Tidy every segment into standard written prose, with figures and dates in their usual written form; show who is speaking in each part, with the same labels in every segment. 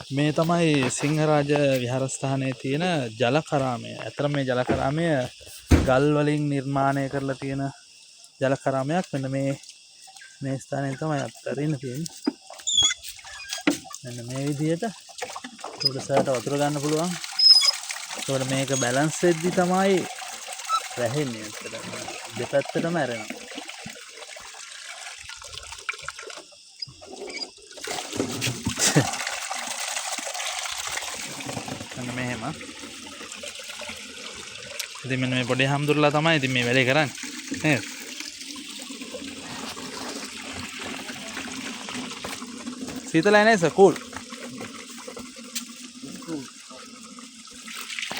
Speaker 1: මේ තමයි සිංහරාජ විහාරස්ථානයේ තියෙන ජලකරාමය. ඇත්තටම මේ ජලකරාමය ගල් වලින් නිර්මාණය කරලා තියෙන ජලකරාමයක්. මෙන්න මේ ස්ථානයේ තමයි අත්දරින්න තියෙන්නේ. මෙන්න මේ විදිහට උඩසට වතුර ගන්න පුළුවන්. ඒකට මේක බැලන්ස් වෙද්දි තමයි වැහෙන්නේ. ඇත්තටම දෙපැත්තටම ඇරෙනවා. මෙහෙම ඉතින් මෙන්න මේ පොඩි හම්දුරලා තමයි ඉතින් මේ වැඩේ කරන්නේ නේද? සීතලයි නේද? cool.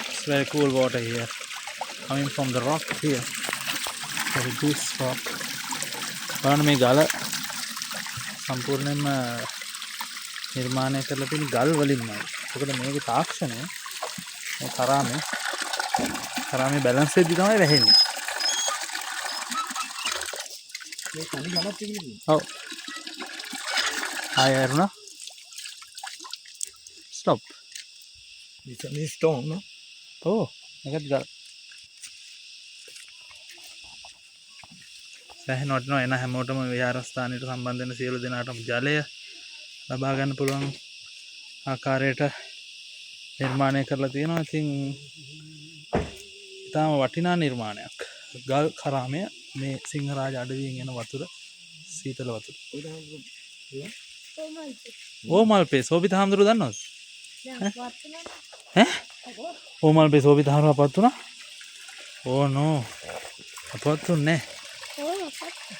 Speaker 1: It's very cool water here coming from the rock here. Very this rock. බලන්න මේ ගල සම්පූර්ණයෙන්ම නිර්මාණය කරලා තියෙන ගල් වලින්මයි. ඒකට මේකේ තාක්ෂණය මේ කරාමේ බැලන්ස් වෙද්දි තමයි වැහෙන්නේ. මේ කණි ගමත් තියෙන්නේ. ඔව්. ආයෙ අරුණා. Stop. This is stone, no? Oh, මේකත් ගල්. සෑහෙන වටිනවා එන හැමෝටම විහාරස්ථානයට සම්බන්ධ වෙන සියලු දෙනාටම ජලය ලබා ගන්න පුළුවන් ආකාරයට නිර්මාණය කරලා තියෙනවා. ඉතින් ඉතාම වටිනා නිර්මාණයක්. ගල් කරාමය මේ සිංහරාජ අඩවියෙන් එන වතුර සීතල වතුර. ඕමල්පේ සෝබිත හාමුදුරුවෝ දන්නවද? ඈ? ඕමල්පේ සෝබිත හාමුදුරුවෝ අපවත් වුණා? ඕ නෝ. අපවත් වුණේ නැහැ.